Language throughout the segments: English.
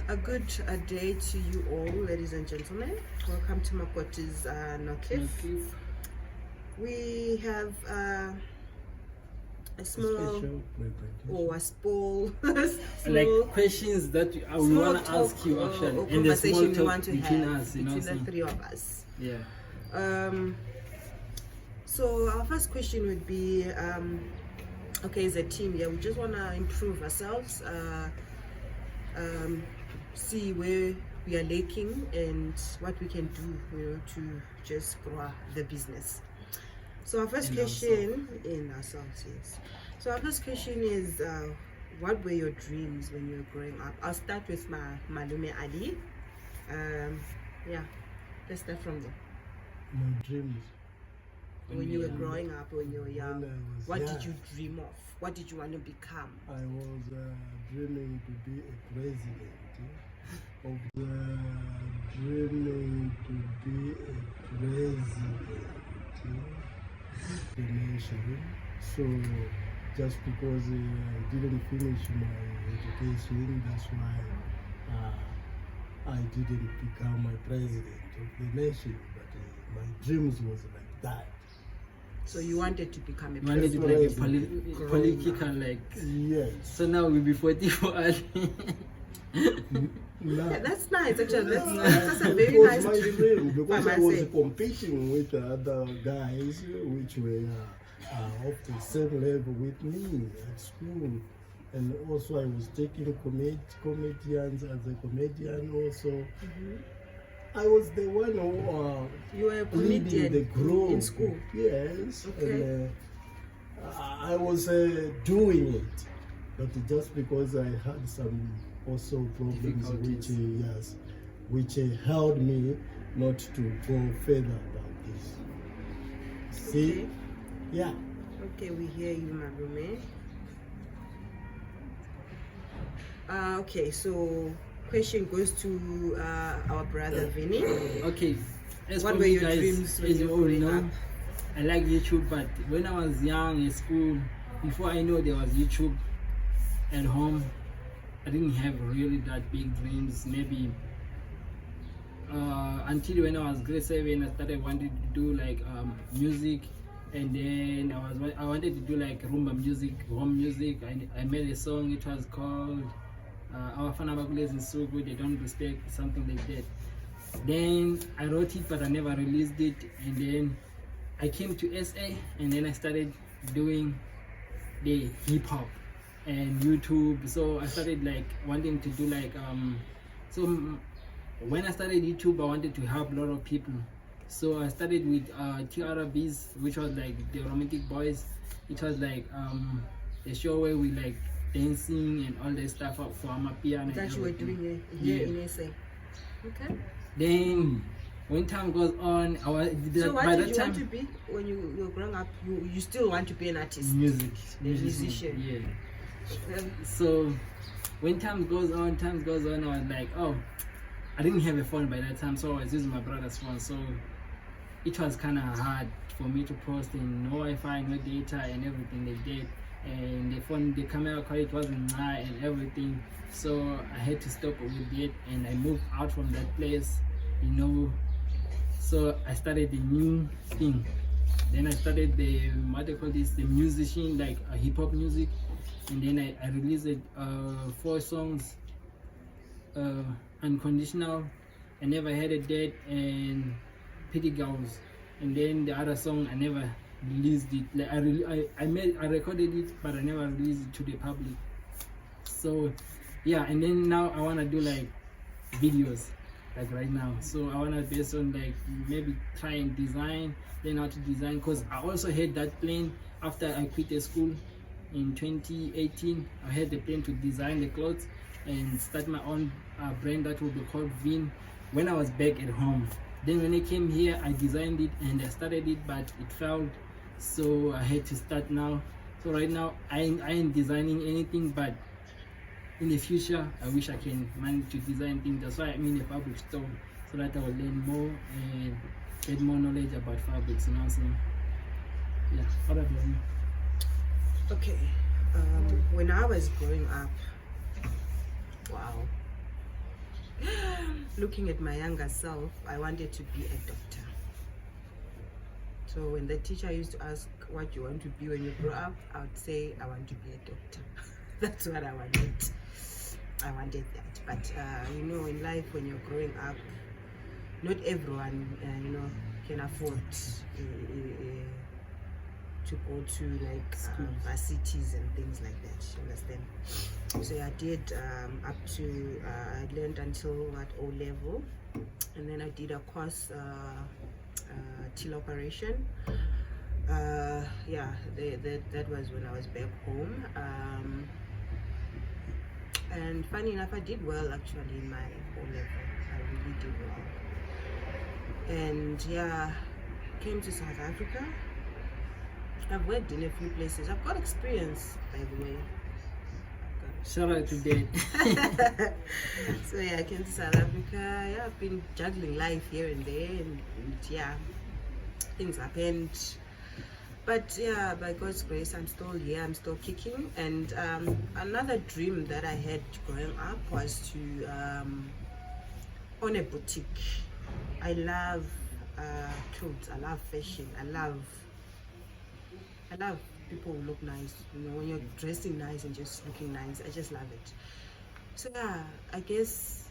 A good day to you all, ladies and gentlemen. Welcome to Makotis Norcliffe. We have a small or a small, like questions that we want to ask you actually, or in the conversation small we talk want to between have us, you know. between the three of us. Yeah. So our first question would be, okay, as a team, yeah, we just want to improve ourselves, see where we are lacking and what we can do, you know, to just grow the business. So our first question in ourselves, yes. So our first question is, what were your dreams when you were growing up? I'll start with my Malume Ali. Yeah, let's start from there. My dreams. When you were growing up, when you were young, what young, did you dream of? What did you want to become? I was dreaming to be a president of the dreaming to be a president of the nation. So just because I didn't finish my education, that's why I didn't become a president of the nation. But my dreams was like that. So you wanted to become a president? You wanted to like a political, like... Yes. So now we'll be 44. Yeah, that's nice actually. That's a very nice my dream because I was say. competing with the other guys which were of the same level with me at school, and also I was taking comedians as a comedian also. I was the one who you were a leading comedian the group in school. Yes, okay. And I was doing it, but just because I had some also problems which held me not to go further about this. See? Okay. Yeah. Okay, we hear you, my roommate. Okay, so question goes to our brother Vinny. Okay, as what for were me, your guys, dreams when as you you all were know, up? I like YouTube, but when I was young in school, before I know there was YouTube at home, I didn't have really that big dreams. Maybe until when I was grade 7, I started wanting to do like music, and then I wanted to do like rumba music, home music. I made a song. It was called Our Fanabakules in So Good They Don't Respect, something like that. Then I wrote it, but I never released it. And then I came to SA, and then I started doing the hip hop and YouTube. So I started like wanting to do like so when I started YouTube, I wanted to help a lot of people. So I started with TRBs, which was like the Romantic Boys. It was like a show where we like dancing and all that stuff for Amapiano. That you were doing here in SA. Okay. Then when time goes on, so what did you want to be when you were growing up? You still want to be an artist? A musician. Yeah. So when time goes on, I was like, oh, I didn't have a phone by that time, so I was using my brother's phone. So it was kind of hard for me to post, and no Wi-Fi, no data, and everything like that. And the phone, the camera quality wasn't high and everything. So I had to stop with it, and I moved out from that place, you know. So I started a new thing. Then I started the what they call this, the musician, like hip hop music. And then I released 4 songs. Unconditional, I Never Had a Date, and Pretty Girls. And then the other song I never released it. Like I recorded it, but I never released it to the public. So yeah, and then now I wanna do like videos, like right now. So I wanna based on like maybe try and learn how to design, because I also had that plan after I quit the school in 2018. I had the plan to design the clothes and start my own brand that will be called Vin when I was back at home. Then when I came here, I designed it and I started it, but it failed, so I had to start now. So right now I ain't designing anything, but in the future I wish I can manage to design things. That's why I'm in a fabric store, so that I will learn more and get more knowledge about fabrics, you know what I'm saying? Yeah, what about you? Okay, when I was growing up, wow, looking at my younger self, I wanted to be a doctor. So when the teacher used to ask what you want to be when you grow up, I would say I want to be a doctor. That's what I wanted. I wanted that. But in life when you're growing up, not everyone can afford to go to like varsities and things like that. You understand? So I did up to I learned until O level, and then I did a course till operation. That was when I was back home. And funny enough, I did well actually in my O level. I really did well. And came to South Africa. I've worked in a few places. I've got experience, by the way. Shout out to Dad. So I came to South Africa. I've been juggling life here and there, and things happened. But by God's grace, I'm still here. I'm still kicking. And another dream that I had growing up was to own a boutique. I love clothes. I love fashion. I love people who look nice. When you're dressing nice and just looking nice, I just love it. So I guess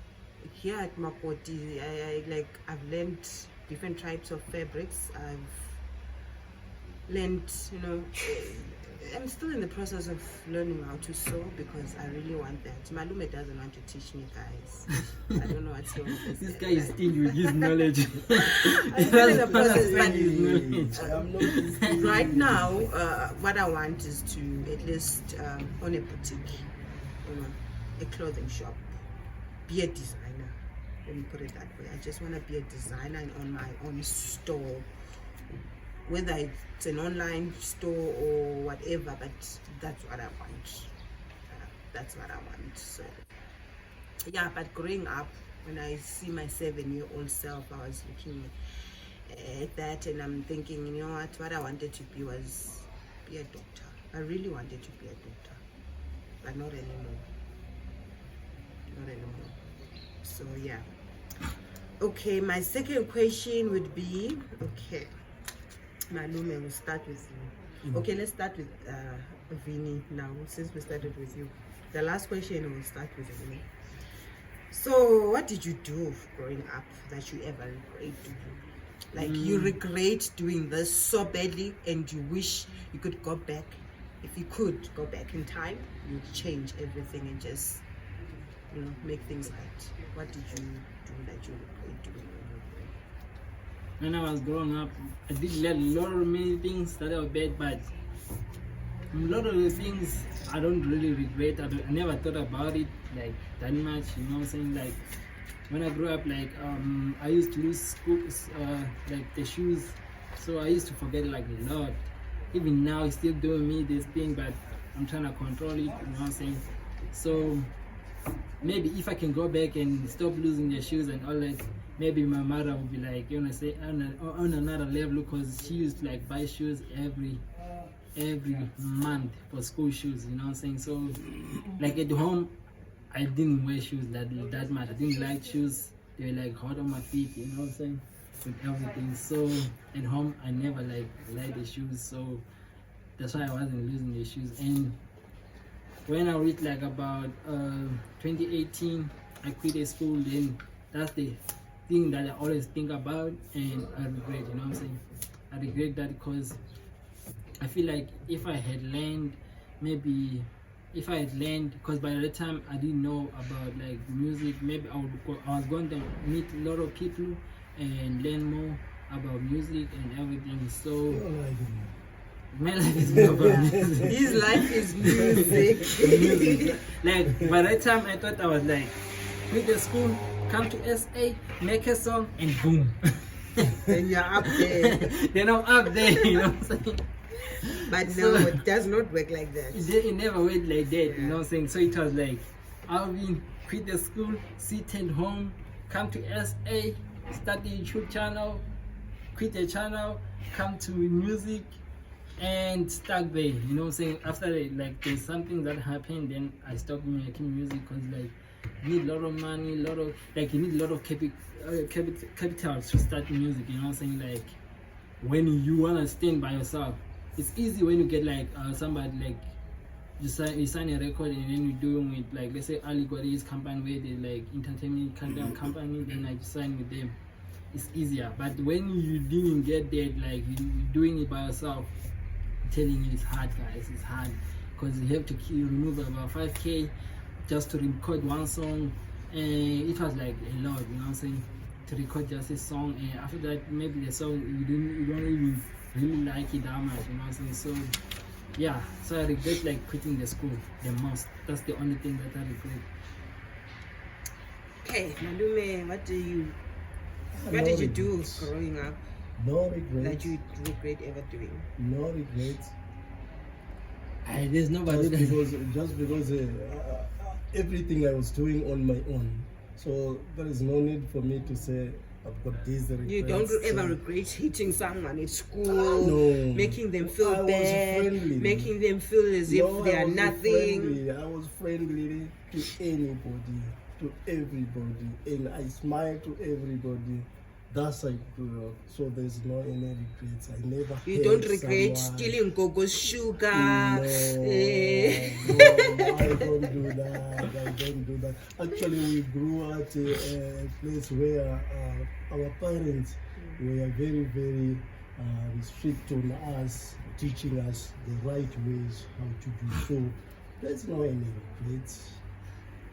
here at Makotis, I've learned different types of fabrics. I've learned, I'm still in the process of learning how to sew because I really want that. Malume doesn't want to teach me, guys. I don't know what's wrong with This guy is still with his knowledge. I'm still in the process, but right now, what I want is to at least own a boutique, a clothing shop, be a designer. Let me put it that way. I just want to be a designer and own my own store. Whether it's an online store or whatever, but that's what I want. That's what I want. So, but growing up, when I see my 7-year-old self, I was looking at that and I'm thinking, what I wanted to be was be a doctor. I really wanted to be a doctor, but not anymore. Not anymore. So, Okay, my second question would be, Malume, we'll start with you. Okay, let's start with Vinny now, since we started with you. The last question, we'll start with Vinny. So, what did you do growing up that you ever regret doing? Like, you regret doing this so badly and you wish you could go back. If you could go back in time, you'd change everything and just, make things right. What did you do that you regret doing? When I was growing up, I did a lot of many things that were bad, but a lot of the things I don't really regret. I never thought about it like that much, Like when I grew up, I used to lose scoops, like the shoes, so I used to forget like a lot. Even now, it's still doing me this thing, but I'm trying to control it, So maybe if I can go back and stop losing the shoes and all that, maybe my mother would be like, say on another level, because she used to like buy shoes every month for school shoes, So like at home, I didn't wear shoes that much. I didn't like shoes. They were like hot on my feet, With everything. So at home, I never liked the shoes. So that's why I wasn't losing the shoes. And when I reached like about 2018, I quit the school. Then that's the thing that I always think about, and I regret. I regret that because I feel like if I had learned, because by the time I didn't know about like music, maybe I was going to meet a lot of people and learn more about music and everything. So my life is more about music. His life is music. Like by that time, I thought I was like, quit the school, come to SA, make a song, and boom. Then you're up there. Then I'm up there, But no, it does not work like that. It never went like that, So it was like, Alvin, quit the school, sit at home, come to SA, start the YouTube channel, quit the channel, come to music, and stuck there, After like there's something that happened, then I stopped making music because like You need a lot of money, you need a lot of capital to start music. You know what I'm saying? Like when you wanna stand by yourself, it's easy when you get like somebody like you sign a record and then you do with like, let's say Ali Gwadi's company where they like entertainment company, then I sign with them. It's easier. But when you didn't get that, like you're doing it by yourself, I'm telling you it's hard, guys. It's hard because you have to remove about 5K just to record one song, and it was like a lot, you know what I'm saying, to record just a song, and after that maybe the song you don't even really like it that much, you know what I'm saying. So yeah, so I regret like quitting the school the most. That's the only thing that I regret. Okay, Malume, what did you do growing up No regrets. that you regret ever doing? No regrets. There's nobody Just because everything I was doing on my own, so there is no need for me to say I've got these regrets. You don't ever regret hitting someone at school, No. making them I feel was bad, friendly. making them feel as if they are nothing. I was friendly to anybody, to everybody, and I smile to everybody. That's I grew up, so there's no any regrets. I never. You don't hurt regret someone. stealing Gogo's sugar. No, eh. no, I don't do that. I don't do that. Actually, we grew at a place where our parents were very, very strict on us, teaching us the right ways how to do so. There's no any regrets.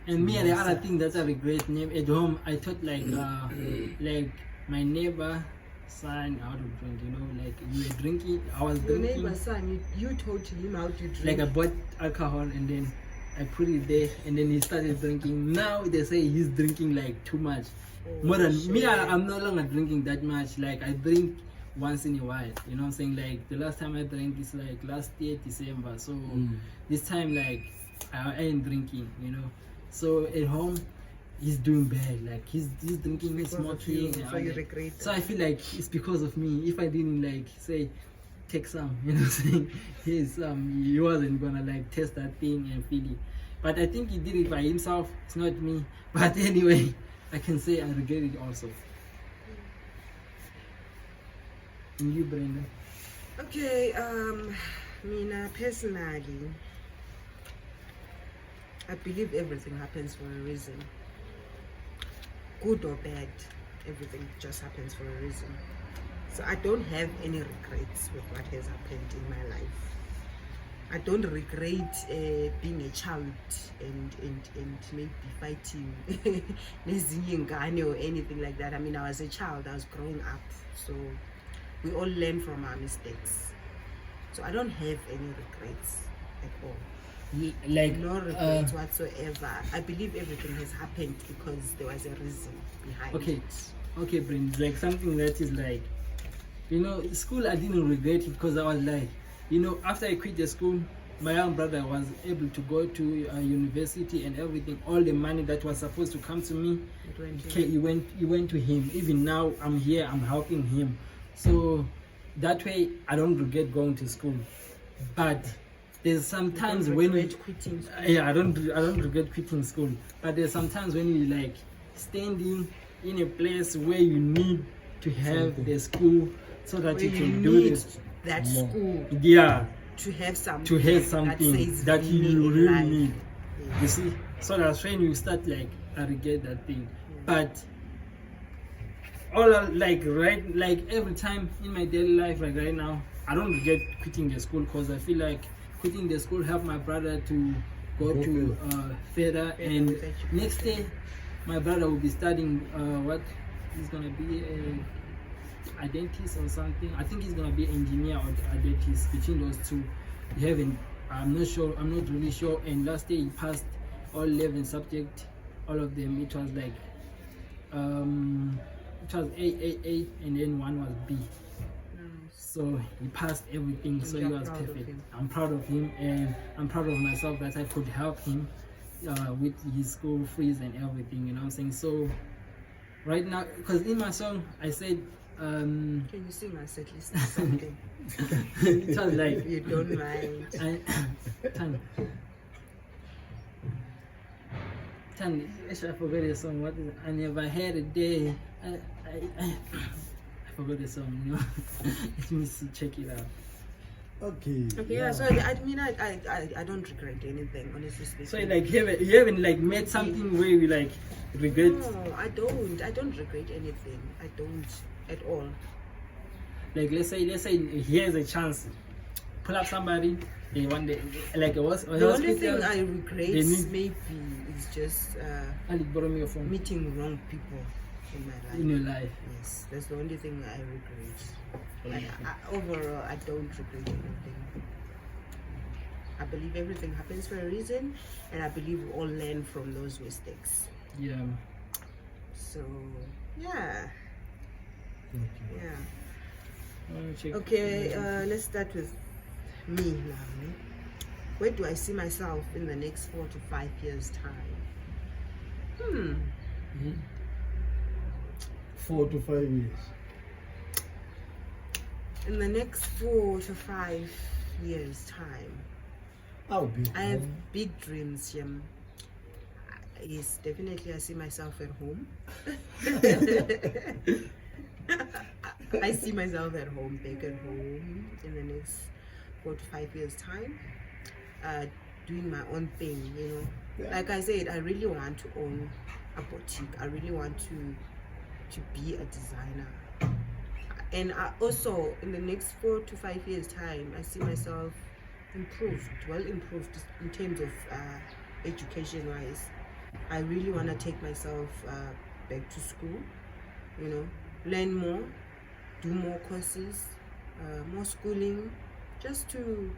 And me, the other thing that I regret at home, I thought like my neighbor son how to drink, you know, like you were drinking, I was Your drinking. neighbor's son, you taught him how to drink. Like I bought alcohol and then I put it there and then he started drinking. Now they say he's drinking like too much. More than me, I'm no longer drinking that much. Like I drink once in a while, you know what I'm saying? Like the last time I drank is like last year December. So this time like I ain't drinking, you know. So at home he's doing bad, like he's drinking, he's smoking, so you regret so I feel like it's because of me. If I didn't like say take some, you know what I'm saying, he wasn't gonna like test that thing and feel it. But I think he did it by himself, it's not me. But anyway, I can say I regret it also. And you, Brenda? Okay, Mina, personally, I believe everything happens for a reason. Good or bad, everything just happens for a reason. So I don't have any regrets with what has happened in my life. I don't regret being a child and maybe fighting or anything like that. I mean, I was a child, I was growing up, so we all learn from our mistakes. So I don't have any regrets at all. Like No regrets whatsoever. I believe everything has happened because there was a reason behind it. Okay, Brent, like something that is like, you know, school I didn't regret it because I was like, you know, after I quit the school, my young brother was able to go to university and everything. All the money that was supposed to come to me, it went to him. Even now I'm here, I'm helping him. So that way I don't regret going to school. But there's sometimes when we quitting school. I don't regret quitting school. But there's sometimes when you like standing in a place where you need to have the school so that Where you can need do this. that school Yeah, to have something, to have something that you really need. Yeah. You see, so that's when you start like I regret that thing. But like every time in my daily life, like right now, I don't regret quitting the school because I feel like quitting the school helped my brother to go to further, and next day my brother will be studying what he's gonna be a dentist or something. I think he's gonna be an engineer or a dentist. Between those two, I'm not really sure. And last day he passed all 11 subjects, all of them. It was like it was A, and then one was B. So he passed everything, so he was perfect. I'm proud of him, and I'm proud of myself that I could help him with his school fees and everything, you know what I'm saying? So right now, because in my song I said Can you sing us at least something? it was like, If you don't mind. Actually, I forgot the song. What is it? I never had a day. I forgot the song. You know. Let me see. Check it out. Okay. Okay, yeah. So I mean, I don't regret anything, honestly speaking. So like you haven't like made something where you like regret. No, I don't. I don't regret anything. I don't at all. Like let's say here's a chance. Pull up somebody. They one day like it was. The only thing I regret maybe is just borrow me your phone. meeting wrong people in my life. In your life. Yes, that's the only thing I regret. Overall, I don't regret anything. I believe everything happens for a reason, and I believe we all learn from those mistakes. Yeah. So, yeah. Okay. Yeah. Okay, let's start with me now. Where do I see myself in the next 4 to 5 years' time? 4 to 5 years. In the next 4 to 5 years' time, I'll be I have home. big dreams. Yes, definitely I see myself at home. I see myself at home, back at home in the next 4 to 5 years' time, doing my own thing, you know. Yeah. Like I said, I really want to own a boutique. I really want to be a designer. And I also, in the next 4 to 5 years' time, I see myself well improved in terms of education-wise. I really want to take myself back to school, you know, learn more, do more courses, more schooling, just to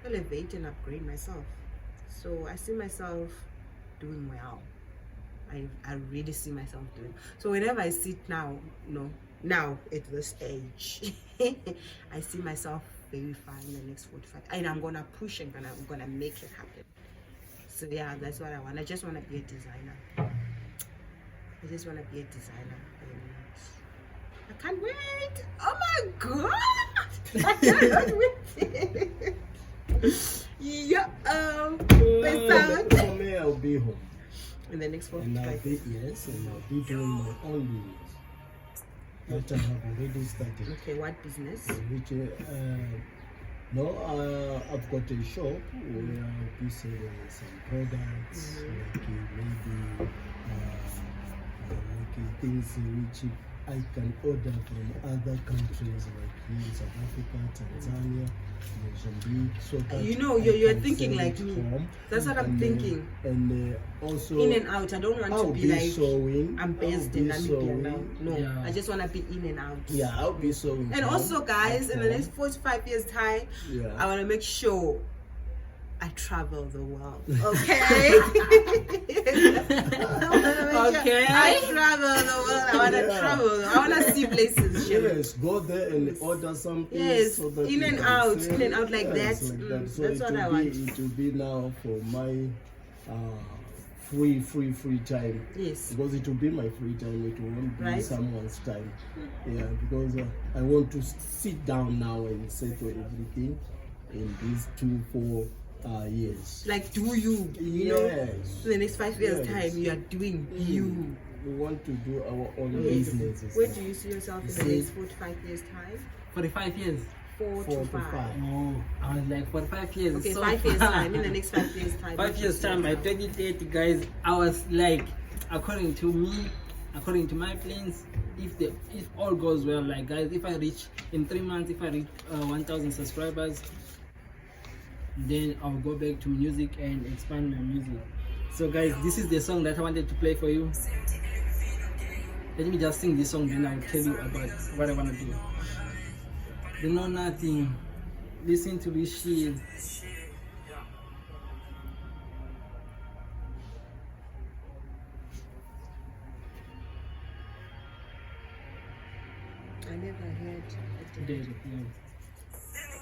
elevate and upgrade myself. So I see myself doing well. I really see myself doing. So whenever I sit now, now at this age, I see myself very fine in the next 4 to 5, and I'm gonna push and I'm gonna make it happen. So yeah, that's what I want. I just want to be a designer. I just want to be a designer, and I can't wait. Oh my god! I cannot wait. Yeah. For me, I'll be home. In the next 4 to And I'll 5 be, years. yes, and I'll be doing my own business. That I have already started. Okay, what business? Which, I've got a shop where I'll be selling some products, like maybe like things which I can order from other countries, like here in South Africa, Tanzania, Mozambique. So that You know, I you're can thinking sell like it me. home. That's what I'm thinking. And also, In and out. I don't want I'll to be like sewing. I'm based I'll in be Namibia now. sewing. No, Yeah. I just want to be in and out. Yeah, I'll be sewing. And home, also, guys, at in the home. next 4 to 5 years' time, Yeah. I want to make sure I travel the world. Okay? Okay. I travel the world. I want to Yeah. travel. I want to see places. Yes, go there and order something. Yes, so that in you and can out, sell in and it. out like Yes, that. like that. So That's it what will I be, want. it will be now for my free time. Yes. Because it will be my free time. It won't be Right. someone's time. Yeah, because I want to sit down now and settle everything in these 2-4 years. Like, do you? You know, Yes. in the next 5 years' Yes. time, you are doing you. We want to do our own Yes. businesses. Where do you see yourself in the See? next 4 to 5 years' time? 45 years. 4 4 to to 5. 5. Oh, I was like 45 years. Okay, so 5 years far. time. In the next 5 years' time. 5 years time, by 2030, guys, I was like, according to me, according to my plans, if all goes well, like guys, if I reach in 3 months, if I reach 1,000 subscribers, then I'll go back to music and expand my music. So guys, this is the song that I wanted to play for you. Let me just sing this song, then I'll tell you about what I want to do. You know nothing. Listen to this shit. I never heard it. Dead, yeah.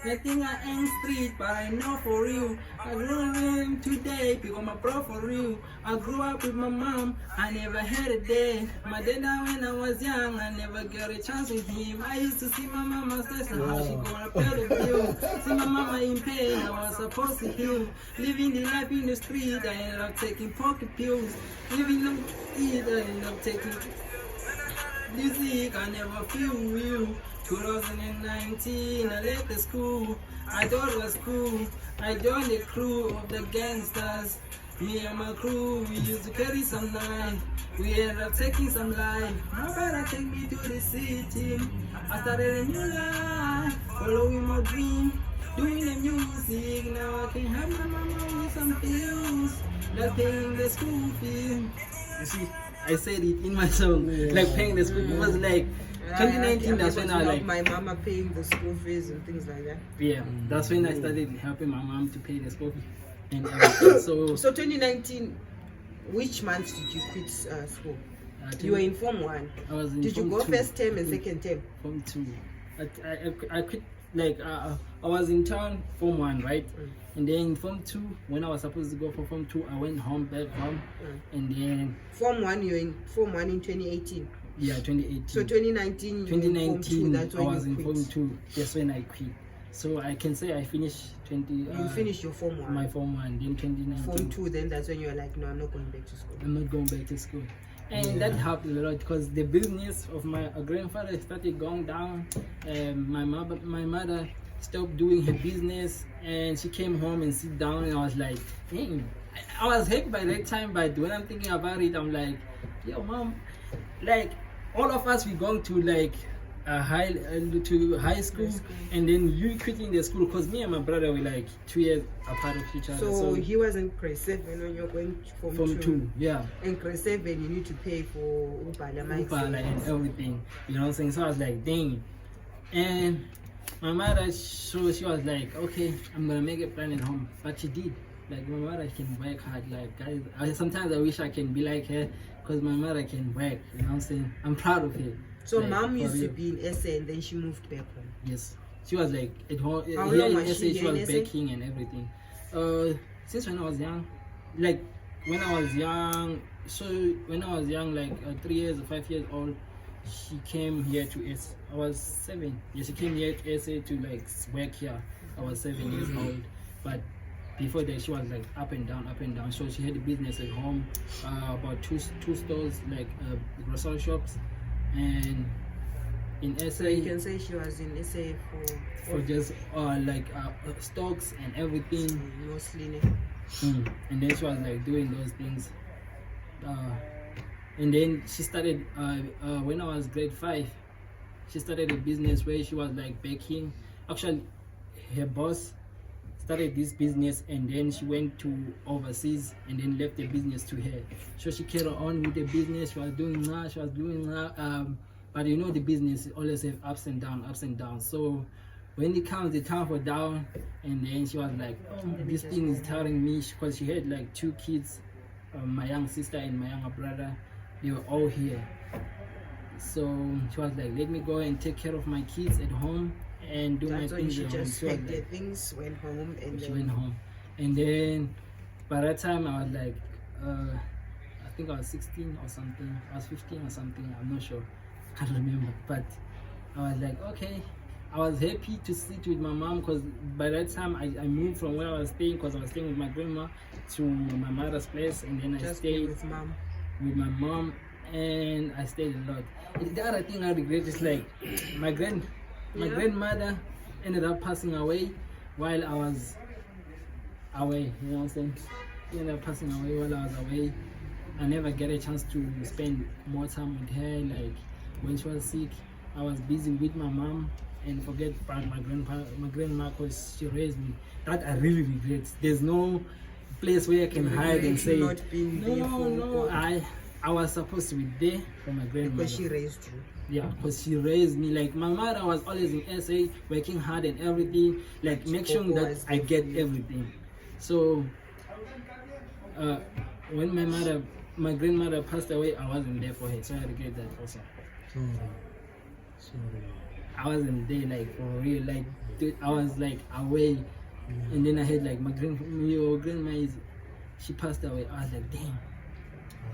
I think I ain't street, but I know for real. I grew up today, become a pro for real. I grew up with my mom, I never had a dad. My dad when I was young, I never got a chance with him. I used to see my mama stressing how she gonna pay the bill. See my mama in pain, I was supposed to heal. Living the life in the street, I ended up taking pocket pills. Living on the street, I ended up taking music, I never feel real. 2019, I left the school. I thought it was cool. I joined the crew of the gangsters. Me and my crew, we used to carry some knife. We ended up taking some life. My brother take me to the city. I started a new life, following my dream, doing the music. Now I can help my mama with some bills, like paying the school fee. You see, I said it in my song, like paying the school fee. It was like 2019, that's when I like my mama paying the school fees and things like that. Yeah, that's when I started helping my mom to pay the school fee. And so 2019, which month did you quit school? You were in Form 1. I was in Did you Form go 2. first term and second term? Form 2. I quit, like, I was in town Form 1, right? And then in Form 2, when I was supposed to go for Form 2, I went back home. And then Form 1, you're in Form 1 in 2018. Yeah, 2018. So 2019, 2019, that's I when was you in quit. Form 2. That's when I quit. So I can say I finished 20. You finished your Form 1. My Form 1, then 2019. Form 2, then that's when you're like, no, I'm not going back to school. I'm not going back to school. And that helped a lot because the business of my grandfather started going down. My mother stopped doing her business and she came home and sit down and I was like, dang. I was happy by that time, but when I'm thinking about it, I'm like, yo, mom, like all of us, we going to like high school, and then you quitting the school because me and my brother were like 2 years apart of each other. So he was in grade 7 when you're going Form 2, yeah. In grade 7, you need to pay for Upala and everything, you know what I'm saying? So I was like, dang. And my mother, so she was like, okay, I'm gonna make a plan at home, but she did. Like my mother can work hard. Like guys, sometimes I wish I can be like her because my mother can work. You know what I'm saying? I'm proud of her. So like, mom used to be in SA and then she moved back home. Yes, she was like at home. How Here long in was SA, she she here in was SA? baking and everything. Since when I was young, like when I was young. So when I was young, like 3 years or 5 years old, she came here to SA. I was 7. Yeah, she came here to SA to like work here. I was 7 years old, but before that she was like up and down. So she had a business at home, about two stores, like grocery shops, and in SA. So you can say she was in SA for just like stocks and everything. Mostly. And then she was like doing those things. And then she started when I was grade 5. She started a business where she was like baking. Actually, her boss started this business and then she went to overseas and then left the business to her. So she carried on with the business. She was doing that. But you know the business always have ups and downs. So when it comes the time for down, and then she was like, oh, this thing is tiring me, because she had like 2 kids, my young sister and my younger brother. They were all here. So she was like, let me go and take care of my kids at home and do my things she at just home. packed their things, went home, and She then went home. And then by that time I was like, I think I was 16 or something. I was 15 or something. I'm not sure. I can't remember. But I was like, okay. I was happy to sit with my mom because by that time I moved from where I was staying, because I was staying with my grandma, to my mother's place, and then I stayed with my mom, and I stayed a lot. And the other thing I regret is like my grandmother ended up passing away while I was away. You know what I'm saying? She ended up passing away while I was away. I never get a chance to spend more time with her. Like when she was sick, I was busy with my mom and forget about my grandma, because she raised me. That I really regret. There's no place where I can hide and say, no, I was supposed to be there for my grandmother. Because she raised you. Yeah, because she raised me. Like my mother was always in SA, working hard and everything. Like make sure that I get everything. So when my grandmother passed away, I wasn't there for her. So I regret that also. Sorry. I wasn't there, like for real. Like I was like away, and then I had like your grandma she passed away. I was like, damn,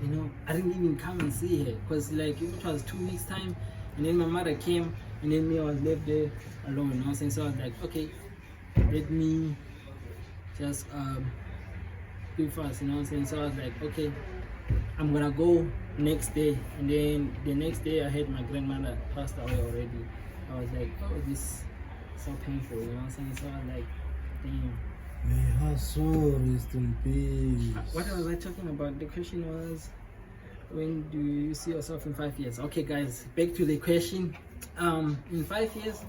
you know, I didn't even come and see her because like it was 2 weeks time, and then my mother came, and then me I was left there alone. You know what I'm saying? So I was like, okay, let me just do fast. You know what I'm saying? So I was like, okay, I'm gonna go next day, and then the next day I had my grandmother passed away already. I was like, oh, this is so painful. You know what I'm saying? So I was like, damn. May her soul rest in peace. What was I talking about? The question was, when do you see yourself in 5 years? Okay, guys, back to the question. In 5 years,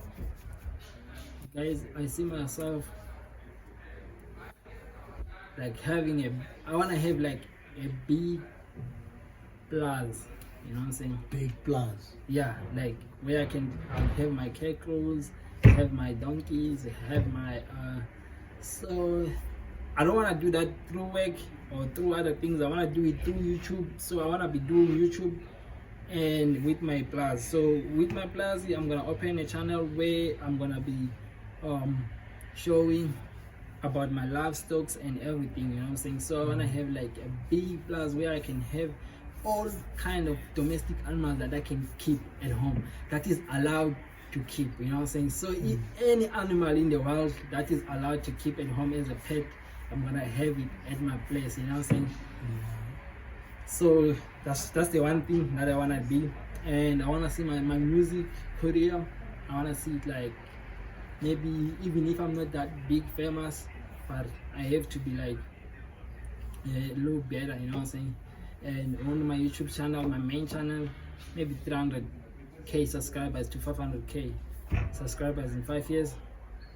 guys, I see myself like having I want to have like a B plus. You know what I'm saying? Big plus. Yeah, like where I can have my cackles, have my donkeys, have my so I don't want to do that through work or through other things. I want to do it through YouTube. So I want to be doing YouTube and with my plus. So with my plus, I'm gonna open a channel where I'm gonna be showing about my livestock and everything. You know what I'm saying? So I want to have like a big plus where I can have all kind of domestic animals that I can keep at home, that is allowed to keep. You know what I'm saying? So if any animal in the world that is allowed to keep at home as a pet, I'm gonna have it at my place. You know what I'm saying? So that's the one thing that I wanna be, and I wanna see my music career. I wanna see it like maybe even if I'm not that big famous, but I have to be like a little better. You know what I'm saying? And on my YouTube channel, my main channel, maybe 300k subscribers to 500k subscribers in 5 years.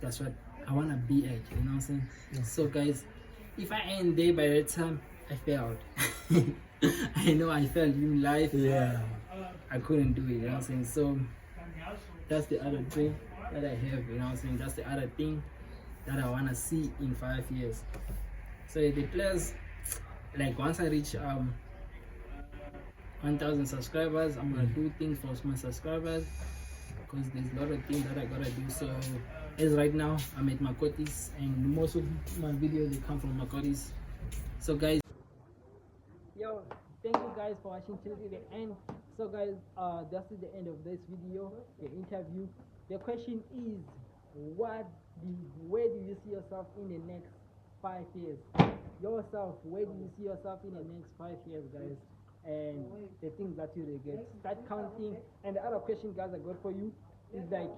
That's what I want to be at. You know what I'm saying? Yeah. So guys, if I ain't there by that time, I failed. I know I failed in life. Yeah. I couldn't do it. You know what I'm saying? So that's the other dream that I have. You know what I'm saying? That's the other thing that I want to see in 5 years. So the players, like once I reach 1,000 subscribers, I'm gonna do things for my subscribers because there's a lot of things that I gotta do. So as right now, I'm at makotis, and most of my videos they come from makotis. So guys, yo, thank you guys for watching till the end. So guys, that's the end of this video, the interview. The question is, where do you see yourself in the next 5 years? Yourself, where do you see yourself in the next 5 years, guys? And the things that you regret, start counting. And the other question, guys, I got for you is like,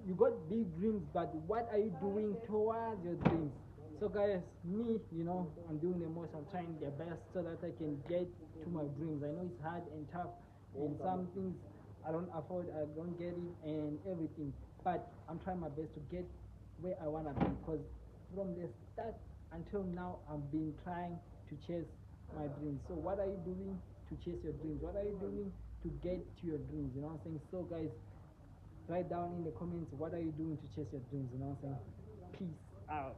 you got big dreams, but what are you doing towards your dreams? So guys, me, you know, I'm doing the most. I'm trying the best so that I can get to my dreams. I know it's hard and tough, and some things I don't afford, I don't get it and everything, but I'm trying my best to get where I want to be, because from the start until now I've been trying to chase my dreams. So what are you doing to chase your dreams? What are you doing to get to your dreams? You know what I'm saying? So guys, write down in the comments, what are you doing to chase your dreams? You know what I'm saying? Peace out.